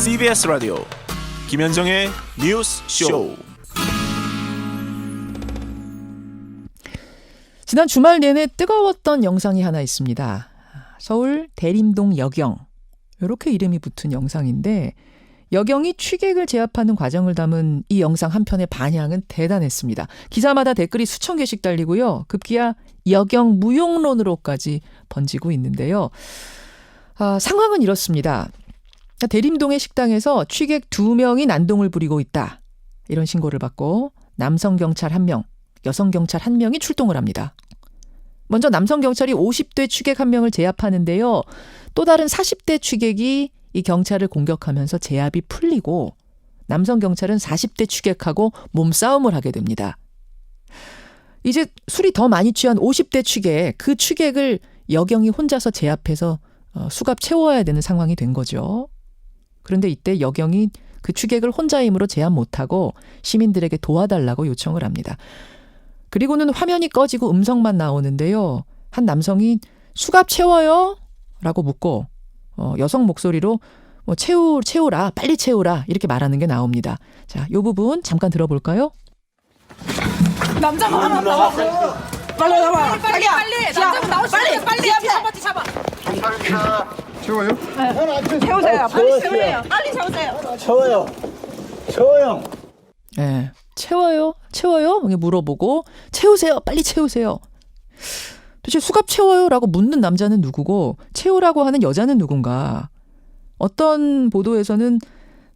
CBS 라디오 김현정의 뉴스 쇼. 지난 주말 내내 뜨거웠던 영상이 하나 있습니다. 서울 대림동 여경, 이렇게 이름이 붙은 영상인데 여경이 취객을 제압하는 과정을 담은 이 영상 한 편의 반향은 대단했습니다. 기사마다 댓글이 수천 개씩 달리고요. 급기야 여경 무용론으로까지 번지고 있는데요. 상황은 이렇습니다. 대림동의 식당에서 취객 2명이 난동을 부리고 있다. 이런 신고를 받고 남성 경찰 1명, 여성 경찰 1명이 출동을 합니다. 먼저 남성 경찰이 50대 취객 1명을 제압하는데요. 또 다른 40대 취객이 이 경찰을 공격하면서 제압이 풀리고 남성 경찰은 40대 취객하고 몸싸움을 하게 됩니다. 이제 술이 더 많이 취한 50대 취객, 그 취객을 여경이 혼자서 제압해서 수갑 채워야 되는 상황이 된 거죠. 그런데 이때 여경이 그 취객을 혼자 힘으로 제압 못하고 시민들에게 도와달라고 요청을 합니다. 그리고는 화면이 꺼지고 음성만 나오는데요. 한 남성이 수갑 채워요? 라고 묻고 여성 목소리로 채우라, 빨리 채우라 이렇게 말하는 게 나옵니다. 자, 이 부분 잠깐 들어볼까요? 남자가 하나 나왔어. 빨리 나와. 빨리. 남자가 나오시면 빨리 앞에 잡아. 채워요? 네. 채우세요. 빨리 채우세요. 빨리 채우세요. 채워요. 네. 채워요? 이렇게 물어보고 채우세요. 빨리 채우세요. 도대체 수갑 채워요? 라고 묻는 남자는 누구고 채우라고 하는 여자는 누군가. 어떤 보도에서는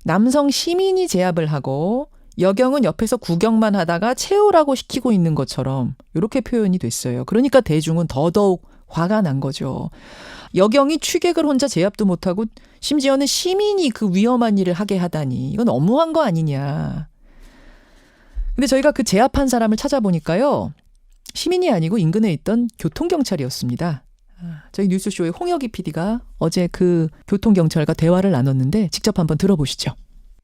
남성 시민이 제압을 하고 여경은 옆에서 구경만 하다가 채우라고 시키고 있는 것처럼 이렇게 표현이 됐어요. 그러니까 대중은 더더욱 화가 난 거죠. 여경이 취객을 혼자 제압도 못하고 심지어는 시민이 그 위험한 일을 하게 하다니 이건 너무한 거 아니냐. 근데 저희가 그 제압한 사람을 찾아보니까요. 시민이 아니고 인근에 있던 교통경찰이었습니다. 저희 뉴스쇼의 홍혁이 PD가 어제 그 교통경찰과 대화를 나눴는데 직접 한번 들어보시죠.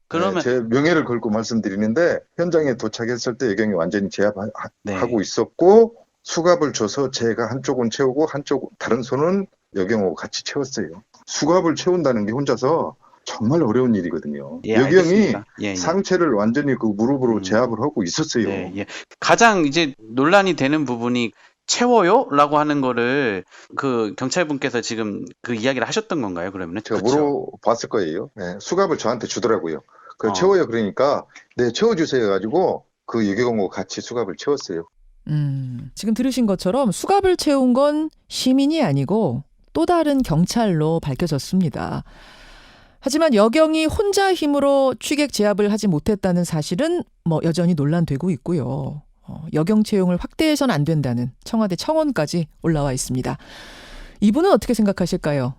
그러면 제 명예를 걸고 말씀드리는데 현장에 도착했을 때 여경이 완전히 제압하고 있었고 수갑을 줘서 제가 한쪽은 채우고 한쪽 다른 손은 여경하고 같이 채웠어요. 수갑을 채운다는 게 혼자서 정말 어려운 일이거든요. 여경이 상체를 완전히 그 무릎으로 제압을 하고 있었어요. 가장 이제 논란이 되는 부분이 채워요? 라고 하는 거를 그 경찰분께서 지금 그 이야기를 하셨던 건가요, 그러면? 제가 물어봤을 거예요. 네, 수갑을 저한테 주더라고요. 채워요. 그러니까, 네, 채워주세요. 해가지고 그 여경하고 같이 수갑을 채웠어요. 지금 들으신 것처럼 수갑을 채운 건 시민이 아니고 또 다른 경찰로 밝혀졌습니다. 하지만 여경이 혼자 힘으로 취객 제압을 하지 못했다는 사실은 여전히 논란되고 있고요. 여경 채용을 확대해서는 안 된다는 청와대 청원까지 올라와 있습니다. 이분은 어떻게 생각하실까요?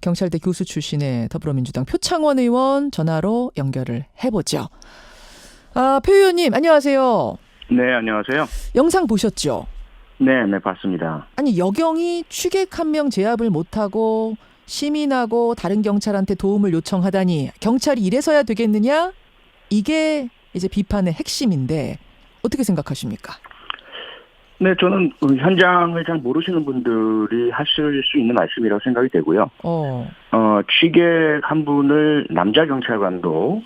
경찰대 교수 출신의 더불어민주당 표창원 의원 전화로 연결을 해보죠. 표 의원님 안녕하세요. 네, 안녕하세요. 영상 보셨죠? 네, 봤습니다. 아니 여경이 취객 1명 제압을 못하고 시민하고 다른 경찰한테 도움을 요청하다니 경찰이 이래서야 되겠느냐? 이게 이제 비판의 핵심인데 어떻게 생각하십니까? 네, 저는 현장을 잘 모르시는 분들이 하실 수 있는 말씀이라고 생각이 되고요. 취객 한 분을 남자 경찰관도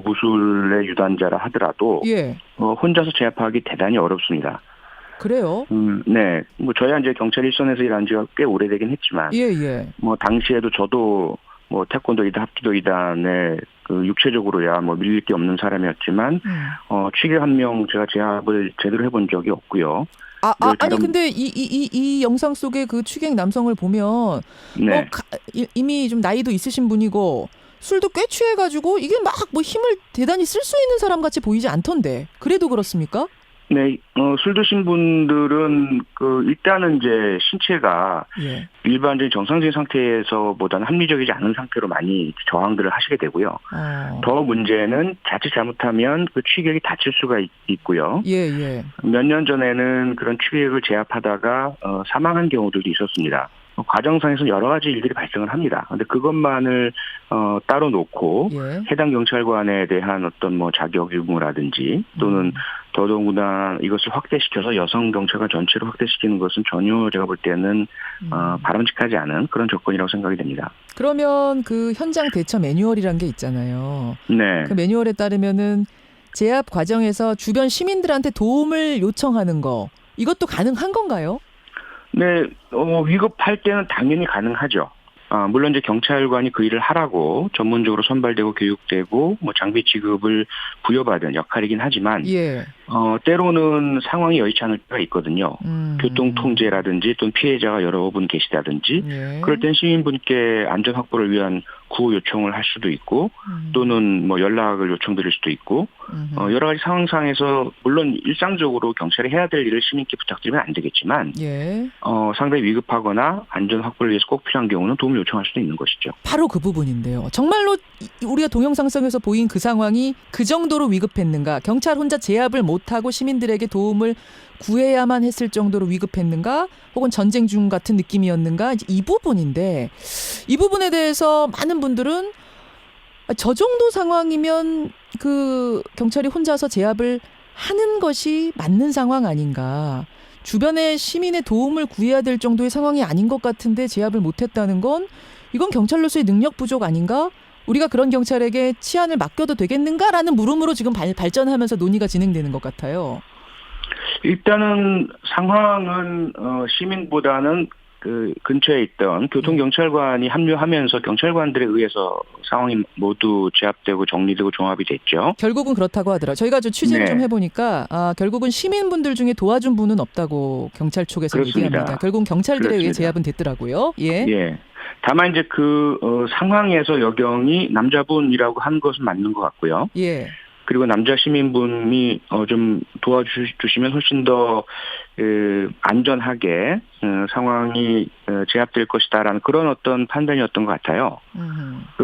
무술의 유단자라 하더라도 혼자서 제압하기 대단히 어렵습니다. 그래요? 네, 저야 이제 경찰 일선에서 일한 지가 꽤 오래되긴 했지만, 당시에도 저도 태권도이다 합기도이단에 육체적으로야 밀릴 게 없는 사람이었지만, 취객 1명 제가 제압을 제대로 해본 적이 없고요. 아니 근데 이 영상 속의 그 취객 남성을 보면 이미 좀 나이도 있으신 분이고 술도 꽤 취해가지고 이게 막 힘을 대단히 쓸 수 있는 사람 같이 보이지 않던데 그래도 그렇습니까? 네, 술 드신 분들은 일단은 이제 신체가 일반적인 정상적인 상태에서보다는 합리적이지 않은 상태로 많이 저항들을 하시게 되고요. 더 문제는 자칫 잘못하면 그 취객이 다칠 수가 있고요. 몇 년 전에는 그런 취객을 제압하다가 사망한 경우들도 있었습니다. 과정상에서 여러 가지 일들이 발생을 합니다. 그런데 그것만을 따로 놓고 해당 경찰관에 대한 어떤 자격 유무라든지 또는 더더군다나 이것을 확대시켜서 여성 경찰관 전체를 확대시키는 것은 전혀 제가 볼 때는 바람직하지 않은 그런 조건이라고 생각이 됩니다. 그러면 그 현장 대처 매뉴얼이란 게 있잖아요. 네. 그 매뉴얼에 따르면은 제압 과정에서 주변 시민들한테 도움을 요청하는 거 이것도 가능한 건가요? 네, 위급할 때는 당연히 가능하죠. 물론 이제 경찰관이 그 일을 하라고 전문적으로 선발되고 교육되고 뭐 장비 지급을 부여받은 역할이긴 하지만 예. 때로는 상황이 여의치 않을 때가 있거든요. 교통 통제라든지 또는 피해자가 여러 분 계시다든지 예. 그럴 땐 시민분께 안전 확보를 위한 구호 요청을 할 수도 있고 또는 뭐 연락을 요청드릴 수도 있고 여러 가지 상황상에서 물론 일상적으로 경찰이 해야 될 일을 시민께 부탁드리면 안 되겠지만 예. 상당히 위급하거나 안전 확보를 위해서 꼭 필요한 경우는 도움을 요청할 수도 있는 것이죠. 바로 그 부분인데요. 정말로 우리가 동영상상에서 보인 그 상황이 그 정도로 위급했는가? 경찰 혼자 제압을 못하고 시민들에게 도움을 구해야만 했을 정도로 위급했는가? 혹은 전쟁 중 같은 느낌이었는가? 이 부분인데 이 부분에 대해서 많은 분들은 저 정도 상황이면 그 경찰이 혼자서 제압을 하는 것이 맞는 상황 아닌가? 주변의 시민의 도움을 구해야 될 정도의 상황이 아닌 것 같은데 제압을 못했다는 건 이건 경찰로서의 능력 부족 아닌가? 우리가 그런 경찰에게 치안을 맡겨도 되겠는가라는 물음으로 지금 발전하면서 논의가 진행되는 것 같아요. 일단은 상황은 시민보다는 그 근처에 있던 교통경찰관이 합류하면서 경찰관들에 의해서 상황이 모두 제압되고 정리되고 종합이 됐죠. 결국은 그렇다고 하더라고요. 저희가 취재를 네. 좀 해보니까 결국은 시민분들 중에 도와준 분은 없다고 경찰 쪽에서 그렇습니다. 얘기합니다. 결국은 경찰들에 의해 그렇습니다. 제압은 됐더라고요. 예. 예. 다만 이제 그 상황에서 여경이 남자분이라고 한 것은 맞는 것 같고요. 예. 그리고 남자 시민분이 좀 도와주시면 훨씬 더 안전하게 상황이 제압될 것이다라는 그런 어떤 판단이었던 것 같아요.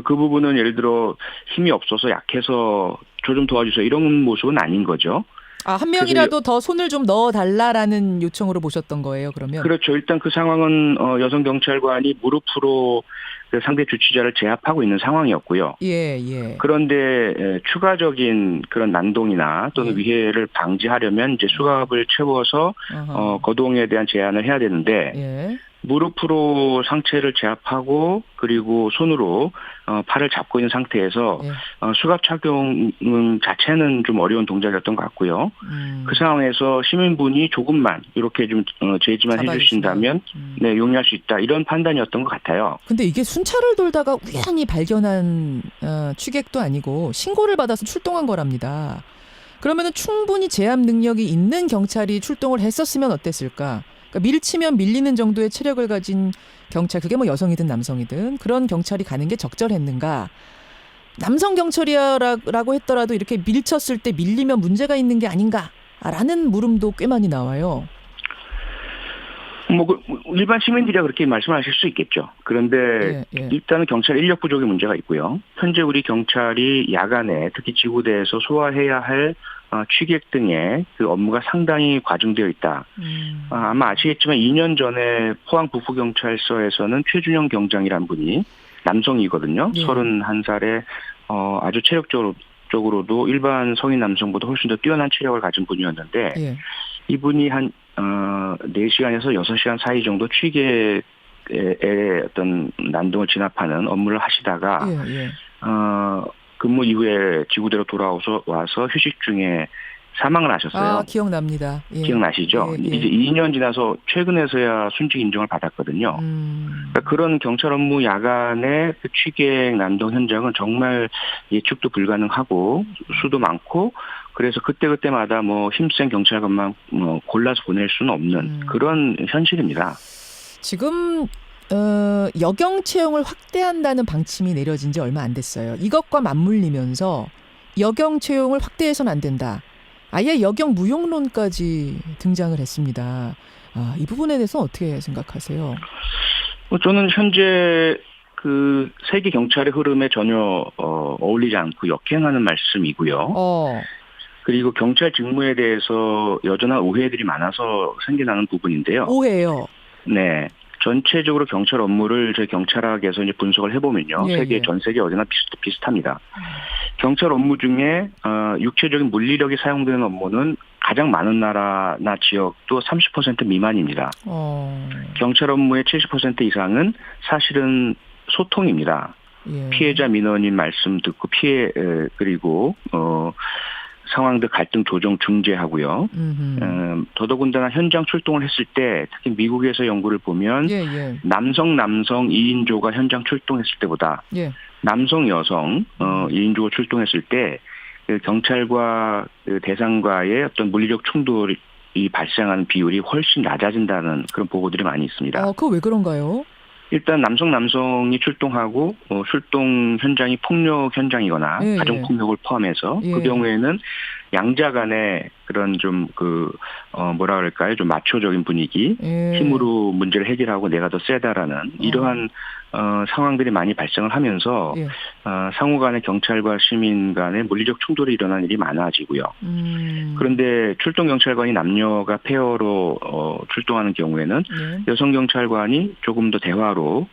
그 부분은 예를 들어 힘이 없어서 약해서 저 좀 도와주세요 이런 모습은 아닌 거죠. 한 명이라도 더 손을 좀 넣어달라라는 요청으로 보셨던 거예요, 그러면? 그렇죠. 일단 그 상황은 여성 경찰관이 무릎으로 그 상대 주치자를 제압하고 있는 상황이었고요. 예, 예. 그런데 추가적인 그런 난동이나 또는 위해를 방지하려면 이제 수갑을 채워서 거동에 대한 제한을 해야 되는데 예. 무릎으로 상체를 제압하고 그리고 손으로 팔을 잡고 있는 상태에서 예. 수갑 착용 자체는 좀 어려운 동작이었던 것 같고요. 그 상황에서 시민분이 조금만 이렇게 좀 제지만 해주신다면 네, 용이할 수 있다 이런 판단이었던 것 같아요. 근데 이게 순찰을 돌다가 우연히 발견한 취객도 아니고 신고를 받아서 출동한 거랍니다. 그러면은 충분히 제압 능력이 있는 경찰이 출동을 했었으면 어땠을까? 그러니까 밀치면 밀리는 정도의 체력을 가진 경찰, 그게 뭐 여성이든 남성이든 그런 경찰이 가는 게 적절했는가? 남성 경찰이라고 했더라도 이렇게 밀쳤을 때 밀리면 문제가 있는 게 아닌가라는 물음도 꽤 많이 나와요. 뭐 일반 시민들이야 그렇게 말씀하실 수 있겠죠. 그런데 일단은 경찰 인력 부족의 문제가 있고요. 현재 우리 경찰이 야간에 특히 지구대에서 소화해야 할 취객 등의 그 업무가 상당히 과중되어 있다. 아마 아시겠지만 2년 전에 포항 북부경찰서에서는 최준영 경장이라는 분이 남성이거든요. 31살에 아주 체력적으로도 일반 성인 남성보다 훨씬 더 뛰어난 체력을 가진 분이었는데 이분이 한 4시간에서 6시간 사이 정도 취객의 어떤 난동을 진압하는 업무를 하시다가 근무 이후에 지구대로 와서 휴식 중에 사망을 하셨어요. 기억납니다. 예. 기억나시죠? 예, 예. 이제 2년 지나서 최근에서야 순직 인정을 받았거든요. 그러니까 그런 경찰 업무 야간의 그 취객 난동 현장은 정말 예측도 불가능하고 수도 많고 그래서 그때마다 뭐 힘센 경찰관만 골라서 보낼 수는 없는 그런 현실입니다. 지금 여경 채용을 확대한다는 방침이 내려진 지 얼마 안 됐어요. 이것과 맞물리면서 여경 채용을 확대해서는 안 된다. 아예 여경 무용론까지 등장을 했습니다. 이 부분에 대해서 어떻게 생각하세요? 저는 현재 그 세계 경찰의 흐름에 전혀 어울리지 않고 역행하는 말씀이고요. 그리고 경찰 직무에 대해서 여전한 오해들이 많아서 생겨나는 부분인데요. 오해요? 네. 전체적으로 경찰 업무를 저희 경찰학에서 이제 분석을 해보면요. 전 세계 어디나 비슷합니다. 경찰 업무 중에 육체적인 물리력이 사용되는 업무는 가장 많은 나라나 지역도 30% 미만입니다. 경찰 업무의 70% 이상은 사실은 소통입니다. 예. 피해자 민원인 말씀 듣고 그리고 상황들 갈등 조정 중재하고요. 더더군다나 현장 출동을 했을 때 특히 미국에서 연구를 보면 남성 2인조가 현장 출동했을 때보다 남성 여성 2인조가 출동했을 때 그 경찰과 그 대상과의 어떤 물리적 충돌이 발생하는 비율이 훨씬 낮아진다는 그런 보고들이 많이 있습니다. 그거 왜 그런가요? 일단 남성이 출동하고 출동 현장이 폭력 현장이거나 가정 폭력을 포함해서 그 경우에는 양자 간의 그런 좀 뭐라 그럴까요? 좀 마초적인 분위기, 힘으로 문제를 해결하고 내가 더 세다라는 이러한 상황들이 많이 발생을 하면서 상호 간의 경찰과 시민 간의 물리적 충돌이 일어나는 일이 많아지고요. 그런데 출동 경찰관이 남녀가 페어로 출동하는 경우에는 여성 경찰관이 조금 더 대화로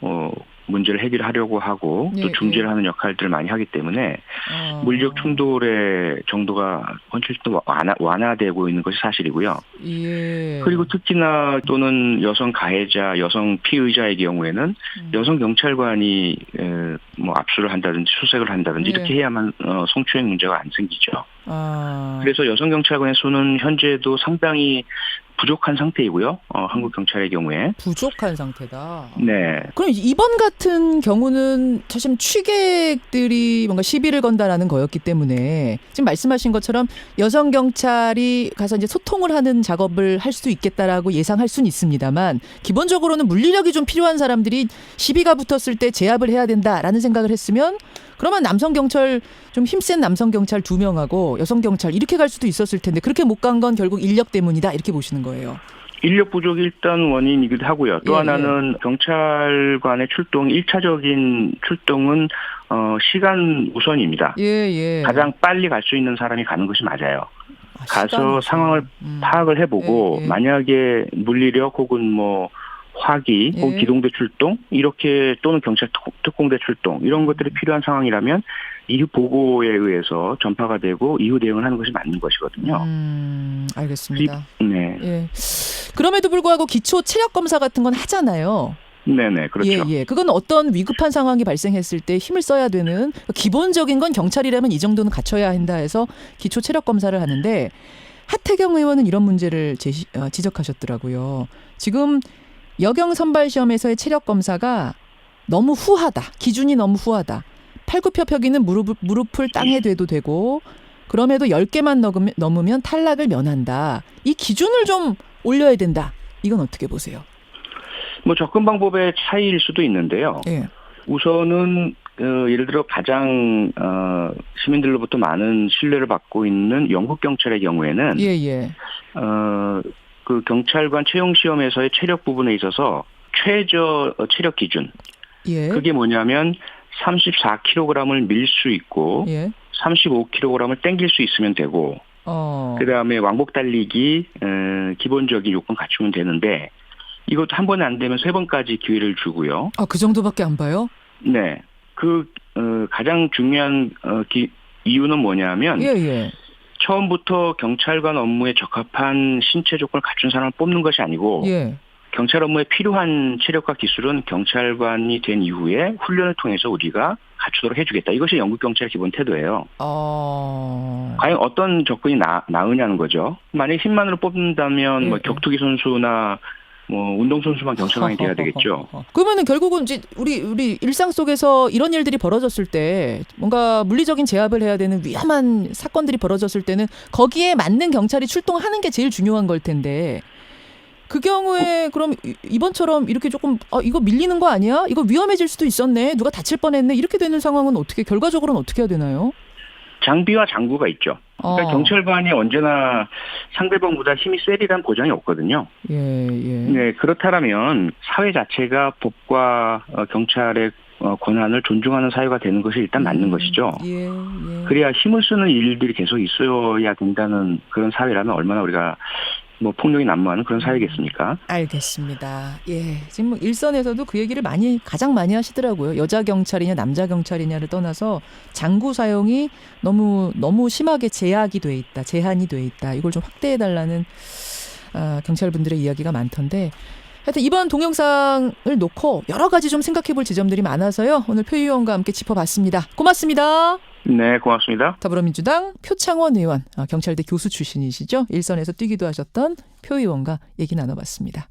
문제를 해결하려고 하고 또 중재를 하는 역할들을 많이 하기 때문에 물리적 충돌의 정도가 현실도 완화되고 있는 것이 사실이고요. 그리고 특히나 또는 여성 가해자, 여성 피의자의 경우에는 여성 경찰관이 뭐 압수를 한다든지 수색을 한다든지 이렇게 해야만 성추행 문제가 안 생기죠. 그래서 여성 경찰관의 수는 현재도 상당히 부족한 상태이고요. 한국 경찰의 경우에 부족한 상태다. 네. 그럼 이번 같은 경우는 사실 취객들이 뭔가 시비를 건다라는 거였기 때문에 지금 말씀하신 것처럼 여성 경찰이 가서 이제 소통을 하는 작업을 할 수도 있겠다라고 예상할 수는 있습니다만 기본적으로는 물리력이 좀 필요한 사람들이 시비가 붙었을 때 제압을 해야 된다라는 생각을 했으면 그러면 남성 경찰 좀 힘센 남성 경찰 2명하고 여성 경찰 이렇게 갈 수도 있었을 텐데 그렇게 못 간 건 결국 인력 때문이다 이렇게 보시는 거예요. 인력 부족이 일단 원인이기도 하고요. 또 하나는 경찰관의 출동, 1차적인 출동은 시간 우선입니다. 가장 빨리 갈 수 있는 사람이 가는 것이 맞아요. 가서 상황을 파악을 해보고 만약에 물리력 혹은 뭐 화기 혹은 기동대 출동 이렇게 또는 경찰 특공대 출동 이런 것들이 필요한 상황이라면 이후 보고에 의해서 전파가 되고 이후 대응을 하는 것이 맞는 것이거든요. 알겠습니다. 네. 그럼에도 불구하고 기초 체력 검사 같은 건 하잖아요. 네네, 그렇죠. 그건 어떤 위급한 상황이 발생했을 때 힘을 써야 되는 기본적인 건 경찰이라면 이 정도는 갖춰야 한다 해서 기초 체력 검사를 하는데 하태경 의원은 이런 문제를 지적하셨더라고요. 지금 여경 선발 시험에서의 체력 검사가 너무 후하다. 기준이 너무 후하다. 팔굽혀펴기는 무릎을 땅에 대도 되고 그럼에도 10개만 넘으면 탈락을 면한다. 이 기준을 좀 올려야 된다. 이건 어떻게 보세요? 뭐 접근 방법의 차이일 수도 있는데요. 우선은 예를 들어 가장 시민들로부터 많은 신뢰를 받고 있는 영국 경찰의 경우에는 그 경찰관 채용 시험에서의 체력 부분에 있어서 최저 체력 기준 그게 뭐냐면 34kg을 밀 수 있고 35kg을 땡길 수 있으면 되고 그다음에 왕복 달리기 기본적인 요건 갖추면 되는데 이것도 한 번에 안 되면 3번까지 기회를 주고요. 그 정도밖에 안 봐요? 네. 가장 중요한 이유는 뭐냐면 처음부터 경찰관 업무에 적합한 신체 조건을 갖춘 사람을 뽑는 것이 아니고 경찰 업무에 필요한 체력과 기술은 경찰관이 된 이후에 훈련을 통해서 우리가 갖추도록 해주겠다. 이것이 영국 경찰의 기본 태도예요. 과연 어떤 접근이 나으냐는 거죠. 만약에 힘만으로 뽑는다면 뭐 격투기 선수나 뭐 운동선수만 경찰관이 돼야 되겠죠. 그러면은 결국은 이제 우리 일상 속에서 이런 일들이 벌어졌을 때 뭔가 물리적인 제압을 해야 되는 위험한 사건들이 벌어졌을 때는 거기에 맞는 경찰이 출동하는 게 제일 중요한 걸 텐데 그 경우에 그럼 이번처럼 이렇게 조금 이거 밀리는 거 아니야? 이거 위험해질 수도 있었네. 누가 다칠 뻔했네. 이렇게 되는 상황은 결과적으로는 어떻게 해야 되나요? 장비와 장구가 있죠. 그러니까 경찰관이 언제나 상대방보다 힘이 세리란 보장이 없거든요. 네, 그렇다면 사회 자체가 법과 경찰의 권한을 존중하는 사회가 되는 것이 일단 맞는 것이죠. 그래야 힘을 쓰는 일들이 계속 있어야 된다는 그런 사회라면 얼마나 우리가 뭐 폭력이 난무하는 그런 사회겠습니까? 알겠습니다. 예, 지금 뭐 일선에서도 그 얘기를 가장 많이 하시더라고요. 여자 경찰이냐 남자 경찰이냐를 떠나서 장구 사용이 너무 심하게 제한이 돼 있다. 이걸 좀 확대해 달라는 경찰분들의 이야기가 많던데. 하여튼 이번 동영상을 놓고 여러 가지 좀 생각해 볼 지점들이 많아서요. 오늘 표 의원과 함께 짚어봤습니다. 고맙습니다. 네, 고맙습니다. 더불어민주당 표창원 의원, 경찰대 교수 출신이시죠. 일선에서 뛰기도 하셨던 표 의원과 얘기 나눠봤습니다.